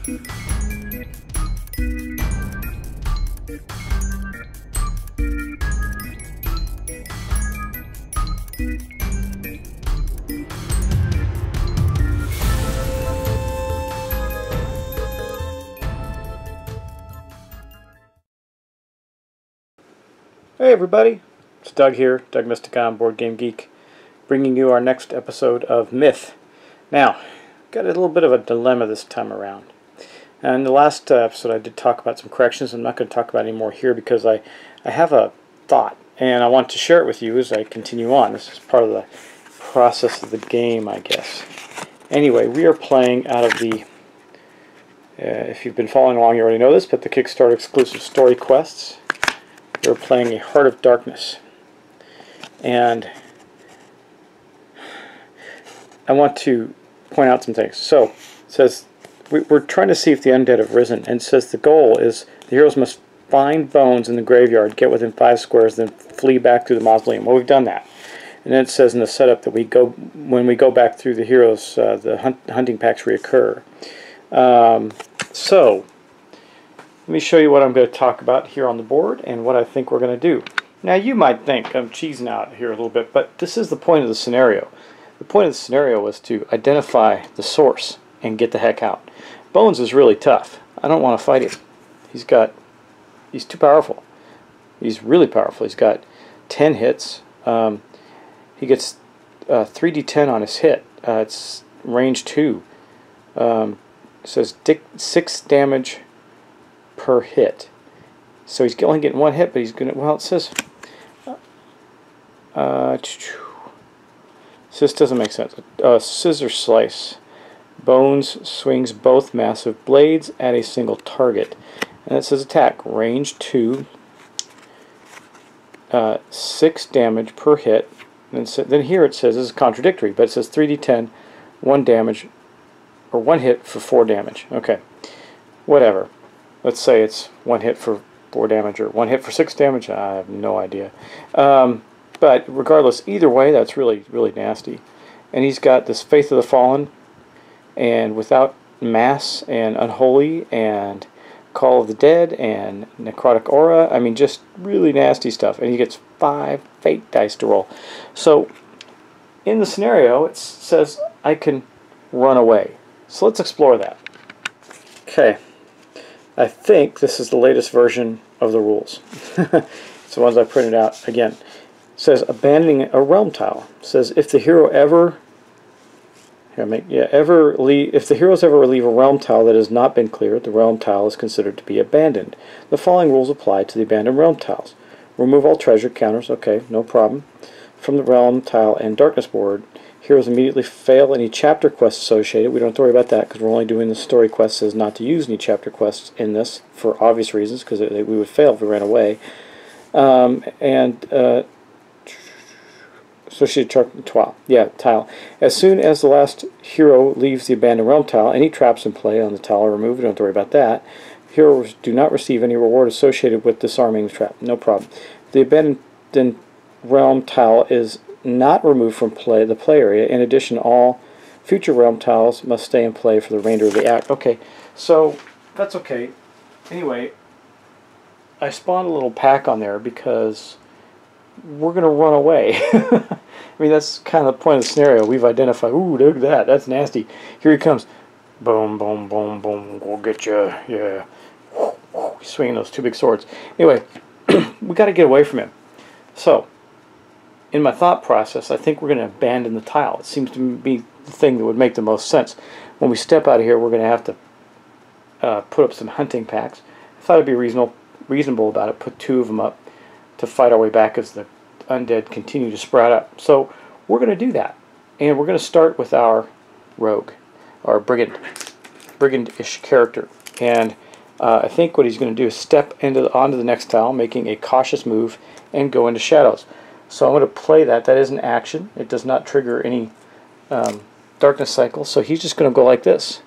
Hey everybody, it's Doug here, Doug Mysticon, Board Game Geek, bringing you our next episode of Myth. Now, got a little bit of a dilemma this time around. And in the last episode I did talk about some corrections. I'm not going to talk about any more here because I have a thought and I want to share it with you as I continue on. This is part of the process of the game, I guess. Anyway, we are playing out of the, if you've been following along you already know this, but the Kickstarter exclusive story quests. We're playing a Heart of Darkness, and I want to point out some things. So, it says we're trying to see if the undead have risen, and it says the goal is the heroes must find bones in the graveyard, get within 5 squares, then flee back through the mausoleum. Well, we've done that, and then it says in the setup that when we go back through the heroes, the hunting packs reoccur. So. Let me show you what I'm going to talk about here on the board and what I think we're going to do. Now you might think I'm cheesing out here a little bit, but this is the point of the scenario. The point of the scenario was to identify the source and get the heck out. Bones is really tough. I don't want to fight him. He's too powerful. He's really powerful. He's got 10 hits. He gets 3d10 on his hit. It's range 2. It says 6 damage per hit. So he's only getting 1 hit, but he's gonna, well, it says this doesn't make sense. Scissor slice. Bones swings both massive blades at a single target. And it says attack range 2, 6 damage per hit. And then here it says, this is contradictory, but it says 3d10, 1 damage, or 1 hit for 4 damage. Okay, whatever. Let's say it's 1 hit for 4 damage or 1 hit for 6 damage. I have no idea. But regardless, either way, that's really, really nasty. And he's got this Faith of the Fallen, and Without Mass, and Unholy, and Call of the Dead, and Necrotic Aura. I mean, just really nasty stuff. And he gets 5 fate dice to roll. So, in the scenario, it says I can run away. So let's explore that. Okay. I think this is the latest version of the rules. It's the ones I printed out again. It says abandoning a realm tile. It says if the hero if the heroes ever leave a realm tile that has not been cleared, the realm tile is considered to be abandoned. The following rules apply to the abandoned realm tiles. Remove all treasure counters, okay, no problem, from the realm tile and darkness board. Heroes immediately fail any chapter quests associated. We don't have to worry about that because we're only doing the story quest. Says not to use any chapter quests in this for obvious reasons because we would fail if we ran away. Associated tile. As soon as the last hero leaves the abandoned realm tile, any traps in play on the tile are removed. We don't have to worry about that. Heroes do not receive any reward associated with disarming the trap. No problem. The abandoned realm tile is not removed from the play area. In addition, all future realm tiles must stay in play for the remainder of the act. Okay, so that's okay. Anyway, I spawned a little pack on there because we're going to run away. I mean, that's kind of the point of the scenario. We've identified, ooh, look at that, that's nasty. Here he comes. Boom, boom, boom, boom, we'll get you, yeah. He's swinging those 2 big swords. Anyway, we got to get away from him. So, in my thought process, I think we're going to abandon the tile. It seems to be the thing that would make the most sense. When we step out of here, we're going to have to put up some hunting packs. I thought it'd be reasonable about it. Put 2 of them up to fight our way back as the undead continue to sprout up. So we're going to do that, and we're going to start with our rogue, our brigand-ish character. And I think what he's going to do is step onto the next tile, making a cautious move, and go into shadows. So I'm going to play that. That is an action. It does not trigger any darkness cycle. So he's just going to go like this.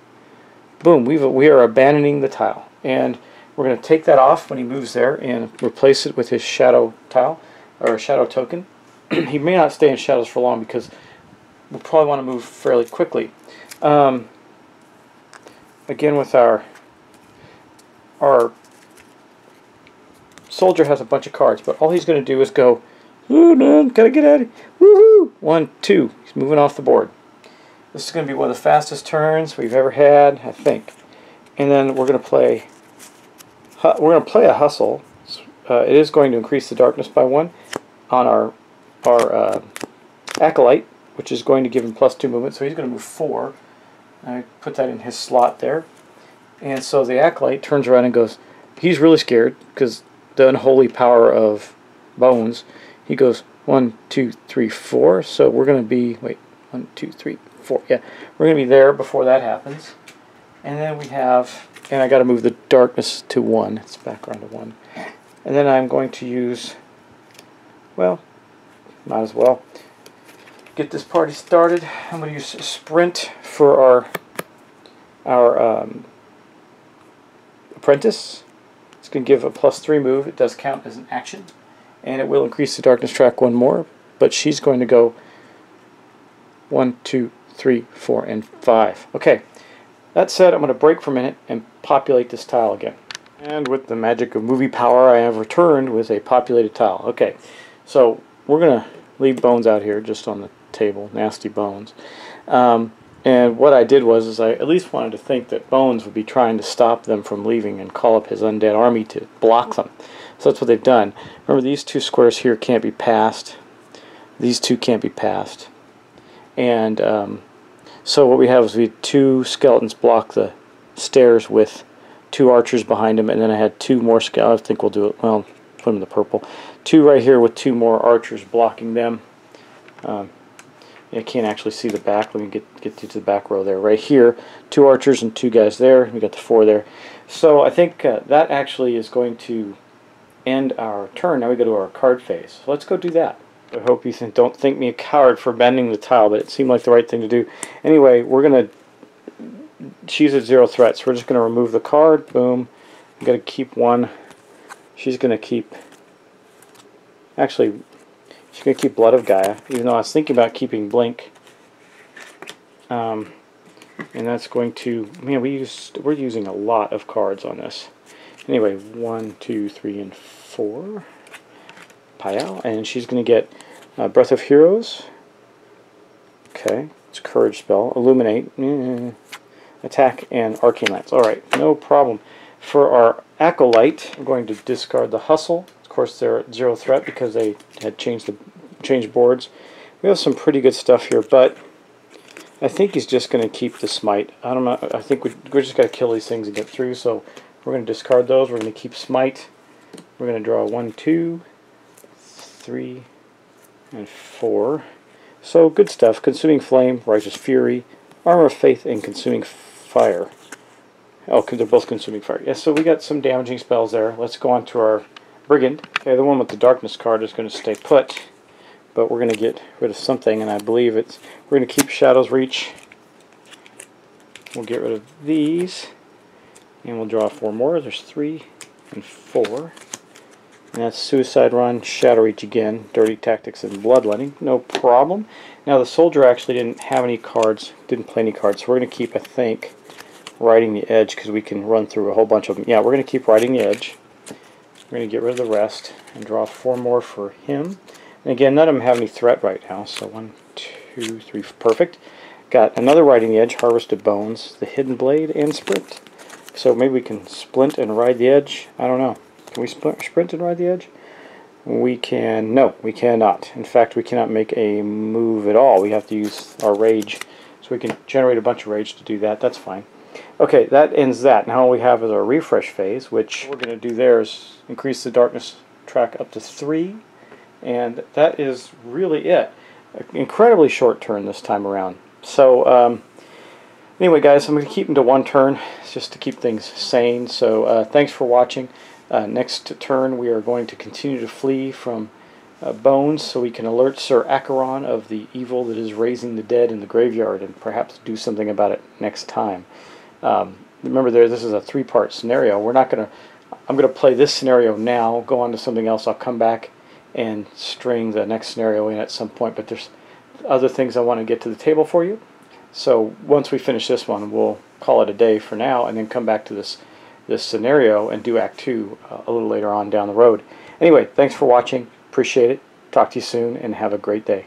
Boom. We are abandoning the tile. And we're going to take that off when he moves there and replace it with his shadow tile, or a shadow token. He may not stay in shadows for long because we'll probably want to move fairly quickly. again with our soldier has a bunch of cards, but all he's going to do is go, "Ooh, no, gotta get out of here. Woohoo! 1, 2. He's moving off the board. This is going to be one of the fastest turns we've ever had, I think. And then we're going to play a hustle. It is going to increase the darkness by 1 on our acolyte, which is going to give him +2 movement. So he's going to move 4. I put that in his slot there. And so the acolyte turns around and goes, he's really scared because the unholy power of Bones. He goes 1, 2, 3, 4. So we're going to be, wait, 1, 2, 3, 4. Yeah, we're going to be there before that happens. And then we have, and I got to move the darkness to 1. It's back around to 1. And then I'm going to use, well, might as well get this party started. I'm going to use sprint for our apprentice. It's going to give a +3 move. It does count as an action, and it will increase the darkness track 1 more. But she's going to go 1, 2, 3, 4, and 5. Okay. That said, I'm going to break for a minute and populate this tile again. And with the magic of movie power, I have returned with a populated tile. Okay, so we're going to leave Bones out here just on the table. Nasty Bones. And what I did was I at least wanted to think that Bones would be trying to stop them from leaving and call up his undead army to block them. So that's what they've done. Remember, these 2 squares here can't be passed. These 2 can't be passed. And so what we have is we had 2 skeletons block the stairs with 2 archers behind them, and then I had 2 more skeletons. I think we'll do it, well, put them in the purple. 2 right here with 2 more archers blocking them. I can't actually see the back. Let me get you to the back row there. Right here, 2 archers and 2 guys there. We got the 4 there. So I think that actually is going to end our turn. Now we go to our card phase. So let's go do that. I hope you don't think me a coward for bending the tile, but it seemed like the right thing to do. Anyway, we're going to, she's at 0 threats. We're just going to remove the card. Boom. I'm going to keep 1. She's going to keep, actually, she's going to keep Blood of Gaia, even though I was thinking about keeping Blink. And that's going to, man, we're using a lot of cards on this. Anyway, 1, 2, 3, and 4. Payal, and she's going to get Breath of Heroes. Okay, it's a Courage spell. Illuminate, Attack, and Arcane Lance. Alright, no problem. For our Acolyte, we're going to discard the Hustle. Of course, they're at 0 threat because they had changed boards. We have some pretty good stuff here, but I think he's just going to keep the Smite. I don't know. I think we're just going to kill these things and get through, so we're going to discard those. We're going to keep Smite. We're going to draw 1, 2, 3, and 4. So good stuff. Consuming Flame, Righteous Fury, Armor of Faith, and Consuming Fire. Oh, they're both Consuming Fire. Yes, so we got some damaging spells there. Let's go on to our Brigand. Okay, the one with the Darkness card is going to stay put, but we're going to get rid of something, and I believe we're going to keep Shadow's Reach. We'll get rid of these, and we'll draw 4 more. There's 3 and 4. And that's Suicide Run, Shadow Reach again, Dirty Tactics, and Bloodletting. No problem. Now the soldier actually didn't have any cards, didn't play any cards, so we're going to keep, I think, Riding the Edge because we can run through a whole bunch of them. Yeah, we're going to keep Riding the Edge. We're going to get rid of the rest and draw 4 more for him. And again, none of them have any threat right now, so 1, 2, 3, perfect. Got another Riding the Edge, Harvested Bones, the Hidden Blade, and Sprint. So maybe we can Splint and Ride the Edge. I don't know. Can we sprint and Ride the Edge? We can. No, we cannot. In fact, we cannot make a move at all. We have to use our Rage. So we can generate a bunch of Rage to do that. That's fine. Okay, that ends that. Now all we have is our refresh phase, which what we're going to do there is increase the darkness track up to 3. And that is really it. An incredibly short turn this time around. So, anyway, guys, I'm going to keep them to 1 turn just to keep things sane. So, thanks for watching. Next turn, we are going to continue to flee from Bones so we can alert Sir Acheron of the evil that is raising the dead in the graveyard and perhaps do something about it next time. Remember, this is a 3-part scenario. I'm going to play this scenario now, go on to something else. I'll come back and string the next scenario in at some point, but there's other things I want to get to the table for you. So once we finish this one, we'll call it a day for now, and then come back to this scenario and do Act 2 a little later on down the road. Anyway, thanks for watching. Appreciate it. Talk to you soon, and have a great day.